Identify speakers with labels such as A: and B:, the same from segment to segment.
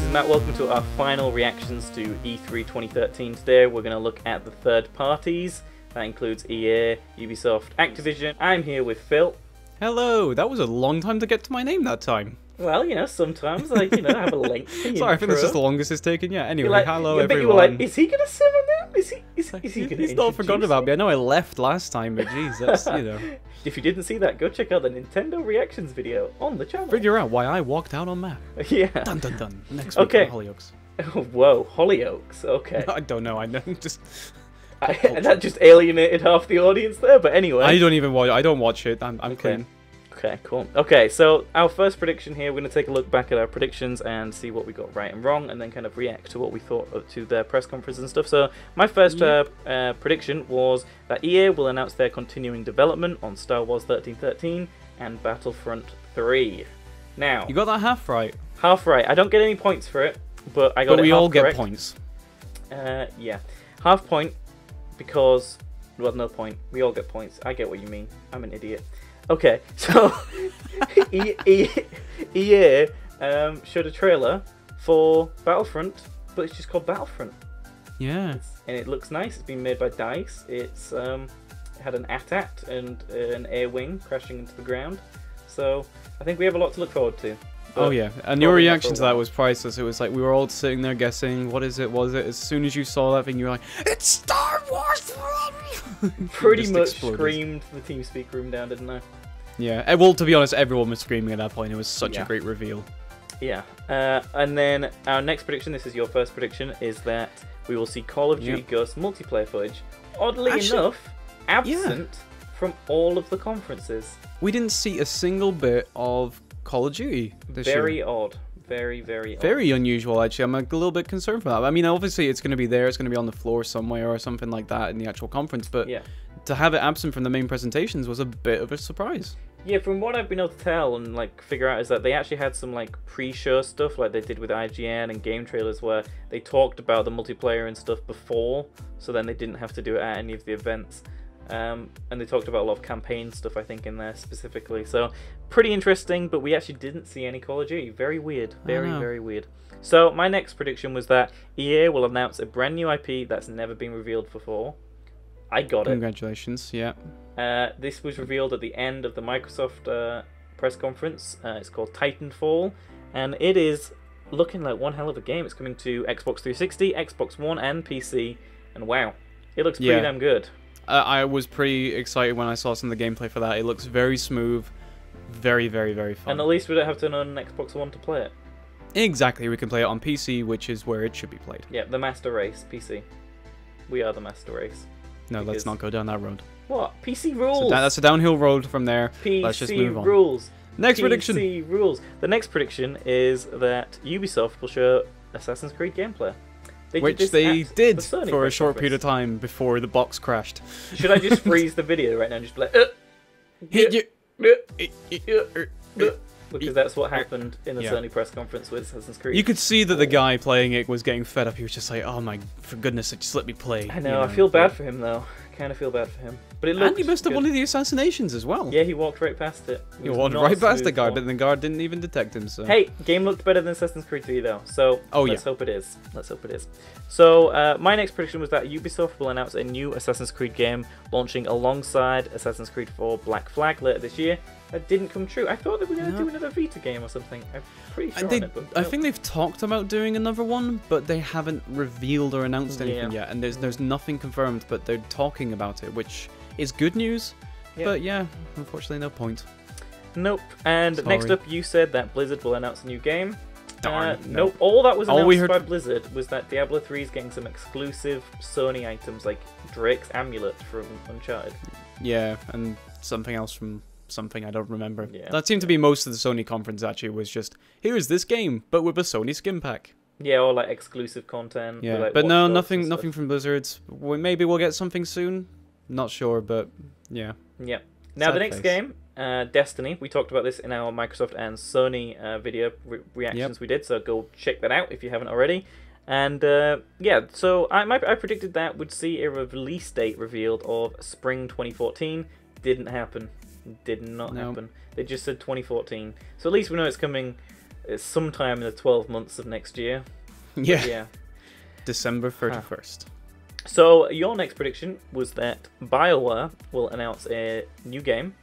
A: is Matt. Welcome to our final reactions to E3 2013. Today we're going to look at the third parties. That includes EA, Ubisoft, Activision. I'm here with Phil.
B: Hello, that was a long time to get to my name that time.
A: Well, you know, sometimes I, have a lengthy
B: Sorry, I think this is the longest it's taken yet. Anyway, hello everyone. You were like,
A: is he going to sit on that? Is he going to
B: He's not forgotten about me. I know I left last time, but geez, that's,
A: If you didn't see that, go check out the Nintendo reactions video on the channel.
B: Figure out why I walked out on map.
A: Yeah.
B: Dun dun dun. Next week,
A: okay.
B: Hollyoaks.
A: Oh, whoa, Hollyoaks. Okay.
B: I don't know. I know. Just.
A: That just alienated half the audience there. But anyway.
B: I don't even watch. I don't watch it. I'm clean.
A: Okay, cool. Okay, so our first prediction here, we're going to take a look back at our predictions and see what we got right and wrong, and then kind of react to what we thought to their press conference and stuff. So my first prediction was that EA will announce their continuing development on Star Wars 1313 and Battlefront 3. Now,
B: you got that half right.
A: Half right. I don't get any points for it, but I got it half correct.
B: But we all get points.
A: Yeah. Half point because, well, no point. We all get points. I get what you mean. I'm an idiot. Okay, so EA showed a trailer for Battlefront, but it's just called Battlefront.
B: Yeah.
A: And it looks nice. It's been made by DICE. It's had an AT-AT and an air wing crashing into the ground. So I think we have a lot to look forward to.
B: Oh yeah, and your reaction to that was priceless. It was like we were all sitting there guessing, what is it, was it? As soon as you saw that thing, you were like, it's Star Wars!
A: Pretty much screamed the TeamSpeak room down, didn't I?
B: Yeah, well, to be honest, everyone was screaming at that point. It was such a great reveal.
A: Yeah, and then our next prediction, this is your first prediction, is that we will see Call of Duty Ghost multiplayer footage. Oddly enough, absent from all of the conferences. We
B: didn't see a single bit of Call of Duty this year.
A: Very odd. Very, very odd.
B: Very unusual, actually. I'm a little bit concerned for that. I mean, obviously, it's going to be there. It's going to be on the floor somewhere or something like that in the actual conference. But to have it absent from the main presentations was a bit of a surprise.
A: Yeah, from what I've been able to tell and like figure out is that they actually had some like pre-show stuff like they did with IGN and game trailers where they talked about the multiplayer and stuff before, so then they didn't have to do it at any of the events. And they talked about a lot of campaign stuff, I think, in there specifically. So, pretty interesting, but we actually didn't see any Call of Duty. Very weird. Very, very weird. So, my next prediction was that EA will announce a brand new IP that's never been revealed before. I got it.
B: Congratulations, yeah.
A: This was revealed at the end of the Microsoft press conference. It's called Titanfall, and it is looking like one hell of a game. It's coming to Xbox 360, Xbox One, and PC, and wow, it looks pretty damn good. I
B: was pretty excited when I saw some of the gameplay for that. It looks very smooth, very, very, very fun.
A: And at least we don't have to own an Xbox One to play it.
B: Exactly, we can play it on PC, which is where it should be played.
A: Yeah, the master race, PC. We are the master race.
B: No, let's not go down that road.
A: What? PC rules!
B: So that's a downhill road from there. Let's just move on.
A: Rules!
B: Next prediction!
A: PC rules! The next prediction is that Ubisoft will show Assassin's Creed gameplay.
B: Which they did for a short period of time before the box crashed.
A: Should I just freeze the video right now and just be like, because that's what happened in the Sony press conference with Assassin's Creed.
B: You could see that the guy playing it was getting fed up. He was just like, oh my, for goodness sake, just let me play.
A: I know, I feel bad for him though. Kind of feel bad for him. But it looked
B: and he missed up one of the assassinations as well.
A: Yeah, he walked right past it.
B: He walked right past the guard, but the guard didn't even detect him. So
A: hey, game looked better than Assassin's Creed 3 though. So let's hope it is. Let's hope it is. So my next prediction was that Ubisoft will announce a new Assassin's Creed game launching alongside Assassin's Creed 4 Black Flag later this year. That didn't come true. I thought they were going to do another Vita game or something. I'm pretty sure on it, but
B: I think they've talked about doing another one, but they haven't revealed or announced anything yet. And there's nothing confirmed, but they're talking about it, which is good news. But yeah, unfortunately, no point.
A: Nope. And next up, you said that Blizzard will announce a new game.
B: Darn.
A: Nope. All that was announced by Blizzard was that Diablo 3 is getting some exclusive Sony items like Drake's amulet from Uncharted.
B: Yeah, and something else from something I don't remember. That seemed to be most of the Sony conference actually, was just, here's this game, but with a Sony skin pack.
A: Yeah, or like exclusive content.
B: Yeah,
A: like
B: but no, nothing from Blizzard. Maybe we'll get something soon. Not sure, but yeah.
A: Yeah. Now the next game, Destiny. We talked about this in our Microsoft and Sony video reactions we did, so go check that out if you haven't already. And yeah, so I predicted that would see a release date revealed of spring 2014. Didn't happen. Did not happen. They just said 2014. So at least we know it's coming It's sometime in the 12 months of next year.
B: Yeah.
A: Yeah.
B: December 31st.
A: So your next prediction was that BioWare will announce a new game,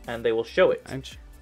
A: and they will show it.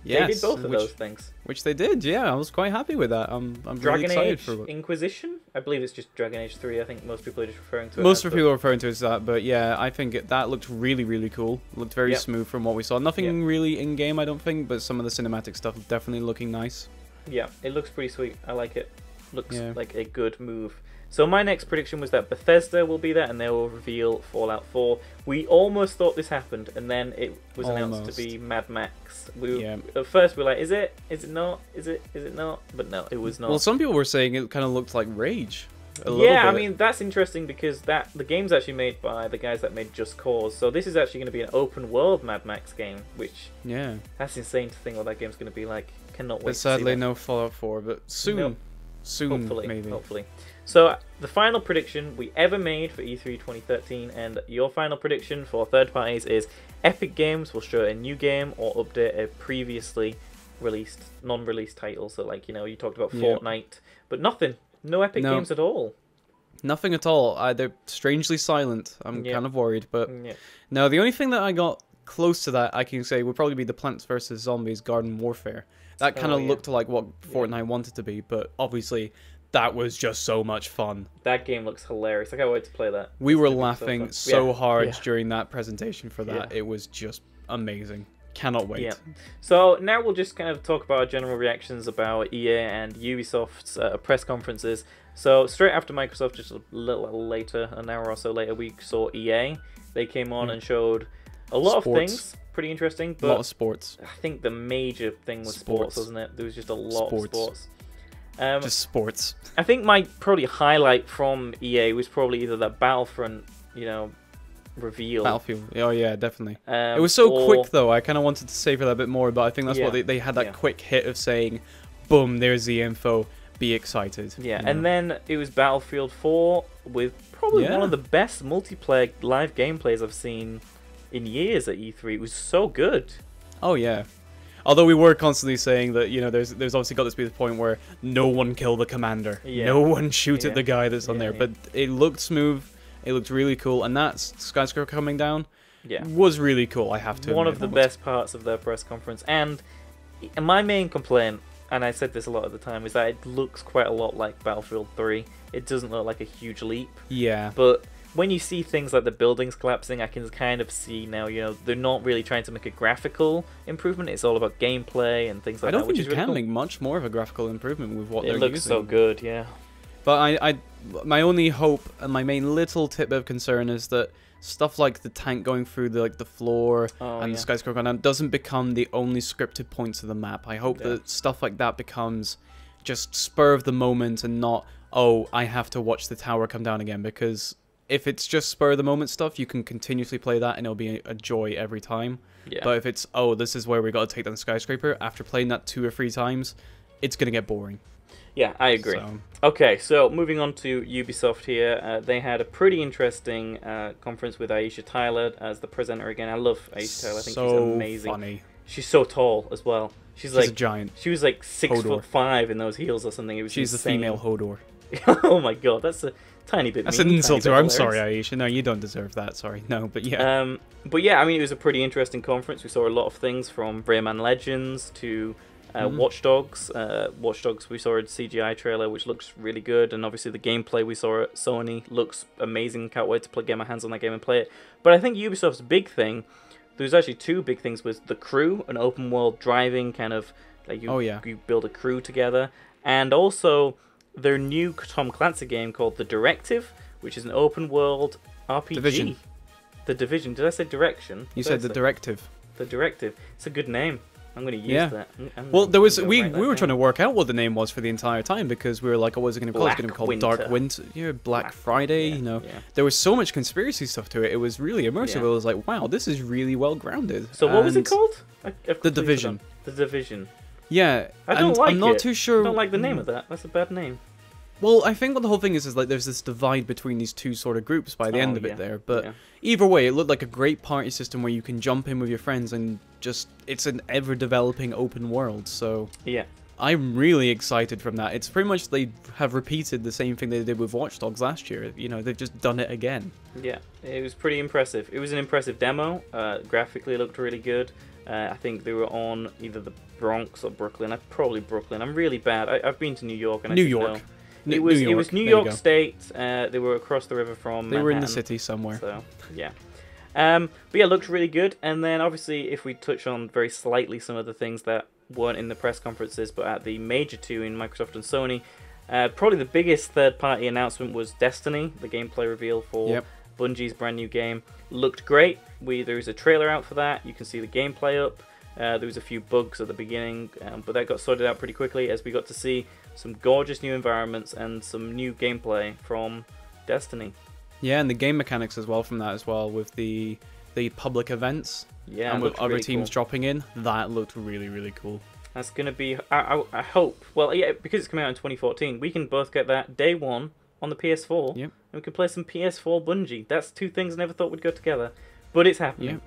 B: Yes,
A: they did both of those things.
B: Which they did, yeah. I was quite happy with that. I'm really excited for it.
A: Inquisition? I believe it's just Dragon Age 3. I think most people are just referring to it.
B: Most people are referring to it as that, but yeah, I think that looked really, really cool. Looked very smooth from what we saw. Nothing really in-game, I don't think, but some of the cinematic stuff definitely looking nice.
A: Yeah, it looks pretty sweet. I like it. Looks like a good move. So my next prediction was that Bethesda will be there and they will reveal Fallout 4. We almost thought this happened, and then it was announced to be Mad Max. At first we were like, is it? Is it not? Is it? Is it not? But no, it was not.
B: Well, some people were saying it kind of looked like Rage.
A: Yeah, I mean, that's interesting because the game's actually made by the guys that made Just Cause. So this is actually going to be an open world Mad Max game, which that's insane to think what that game's going to be like. Cannot wait.
B: But sadly, no Fallout 4, but soon.
A: Nope.
B: Soon,
A: hopefully,
B: maybe.
A: Hopefully. So, the final prediction we ever made for E3 2013, and your final prediction for third parties is Epic Games will show a new game or update a previously released, non-released title. So, like, you talked about Fortnite, but nothing. No Epic Games at all. Nothing
B: at all. They're strangely silent. I'm kind of worried, but no, the only thing that I got close to that, I can say, would probably be the Plants vs. Zombies Garden Warfare. That kind of looked like what Fortnite wanted to be, but obviously that was just so much fun.
A: That game looks hilarious. I can't wait to play that.
B: We were laughing so hard during that presentation for that. It was just amazing. Cannot wait. Yeah.
A: So now we'll just kind of talk about our general reactions about EA and Ubisoft's press conferences. So straight after Microsoft, just a little later, an hour or so later, we saw EA. They came on and showed a lot of things. Pretty interesting, but
B: a lot of sports.
A: I think the major thing was sports, wasn't it? There was just a lot of sports.
B: Just sports.
A: I think my probably highlight from EA was probably either that Battlefront, reveal.
B: Battlefield. Oh yeah, definitely. It was so quick though. I kind of wanted to savor that a bit more, but I think that's what they had that quick hit of saying, "Boom, there's the info. Be excited."
A: Yeah, and then it was Battlefield 4 with probably one of the best multiplayer live gameplays I've seen in years at E3. It was so good.
B: Oh yeah. Although we were constantly saying that, there's obviously got to be the point where no one kill the commander. Yeah. No one shoot at the guy that's on there. But it looked smooth. It looked really cool. And that skyscraper coming down was really cool, I have to admit.
A: One of the best parts of their press conference. And my main complaint, and I said this a lot at the time, is that it looks quite a lot like Battlefield 3. It doesn't look like a huge leap.
B: Yeah.
A: But when you see things like the buildings collapsing, I can kind of see now, they're not really trying to make a graphical improvement. It's all about gameplay and things like that.
B: I don't think you can make much more of a graphical improvement with what they're using.
A: It looks so good, yeah.
B: But my only hope and my main little tip of concern is that stuff like the tank going through the floor and the skyscraper going down doesn't become the only scripted points of the map. I hope that stuff like that becomes just spur of the moment and not, oh, I have to watch the tower come down again, because if it's just spur of the moment stuff, you can continuously play that and it'll be a joy every time. Yeah. But if it's, oh, this is where we got to take down the skyscraper, after playing that 2 or 3 times, it's going to get boring.
A: Yeah, I agree. Okay, so moving on to Ubisoft here. They had a pretty interesting conference with Aisha Tyler as the presenter again. I love Aisha Tyler. I think she's amazing.
B: Funny.
A: She's so tall as well. She's like
B: a giant.
A: She was like 6'5" in those heels or something. It was
B: She's
A: insane.
B: the female Hodor.
A: Oh my god, that's a tiny bit.
B: That's an insult to her. I'm sorry, Aisha. No, you don't deserve that. Sorry, no, but yeah.
A: But yeah, I mean, it was a pretty interesting conference. We saw a lot of things from Rayman Legends to Watch Dogs. Watch Dogs, we saw a CGI trailer which looks really good, and obviously the gameplay we saw at Sony looks amazing. Can't wait to get my hands on that game and play it. But I think Ubisoft's big thing, there's actually 2 big things, was the crew, an open world driving kind of like you build a crew together, and also their new Tom Clancy game called The Directive, which is an open world RPG.
B: Division.
A: The Division. Did I say Direction?
B: You said The Directive.
A: The Directive. It's a good name. I'm going to use that.
B: Well, there was we were trying to work out what the name was for the entire time, because we were like, oh, what is it going to be called? It's going to be called Dark Winter, Black Friday,
A: Yeah.
B: There was so much conspiracy stuff to it. It was really immersive. It was like, wow, this is really well grounded.
A: So what was it called?
B: The Division.
A: The Division.
B: Yeah, I'm not too sure.
A: I don't like the name of that. That's a bad name.
B: Well, I think what the whole thing is like there's this divide between these 2 sort of groups by the end of it there. But either way, it looked like a great party system where you can jump in with your friends and just, it's an ever-developing open world, so...
A: Yeah.
B: I'm really excited from that. It's pretty much they have repeated the same thing they did with Watch Dogs last year. You know, they've just done it again.
A: Yeah, it was pretty impressive. It was an impressive demo. Graphically, it looked really good. I think they were on either the Bronx or Brooklyn. Probably Brooklyn. I'm really bad. I've been to New York. And
B: New York.
A: It was New York State. They were across the river from Manhattan.
B: They were in the city somewhere.
A: So, yeah. But yeah, it looked really good. And then, obviously, if we touch on very slightly some of the things that weren't in the press conferences, but at the major two in Microsoft and Sony, probably the biggest third-party announcement was Destiny, the gameplay reveal for Bungie's brand new game. Looked great. There was a trailer out for that. You can see the gameplay up. There was a few bugs at the beginning, but that got sorted out pretty quickly as we got to see some gorgeous new environments and some new gameplay from Destiny.
B: Yeah, and the game mechanics as well from that as well, with the public events.
A: Yeah,
B: and with other
A: really
B: teams
A: cool.
B: dropping in, that looked really, really cool.
A: That's going to be, I hope, well, yeah, because it's coming out in 2014, we can both get that day one on the PS4,
B: yep.
A: and we can play some PS4 Bungie. That's two things I never thought would go together, but it's happening.
B: Yep.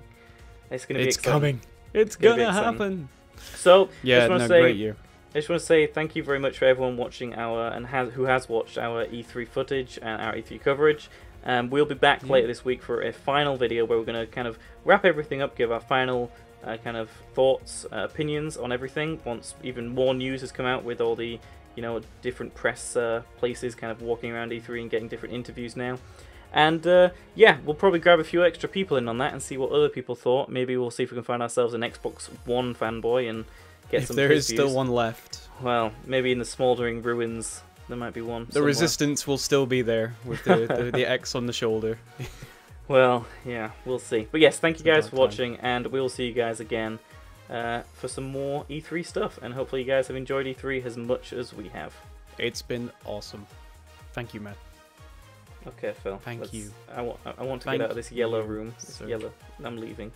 A: It's going to be exciting.
B: Coming. It's going to happen.
A: So,
B: yeah, great year.
A: I just want to say thank you very much for everyone watching who has watched our E3 footage and our E3 coverage. We'll be back later this week for a final video where we're going to kind of wrap everything up, give our final kind of thoughts, opinions on everything once even more news has come out with all the, you know, different press places kind of walking around E3 and getting different interviews now. And yeah, we'll probably grab a few extra people in on that and see what other people thought. Maybe we'll see if we can find ourselves an Xbox One fanboy and get some.
B: If there is still one left.
A: Well, maybe in the smouldering ruins there might be one.
B: The resistance will still be there with the X on the shoulder.
A: Well, yeah, we'll see. But yes, thank you guys for watching, and we'll see you guys again for some more E3 stuff. And hopefully you guys have enjoyed E3 as much as we have.
B: It's been awesome. Thank you, Matt.
A: Okay, Phil.
B: Thank you.
A: I want to get out of this yellow room. This yellow. I'm leaving.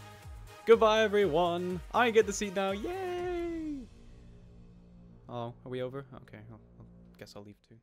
B: Goodbye, everyone. I get the seat now. Yay! Oh, are we over? Okay, I guess I'll leave too.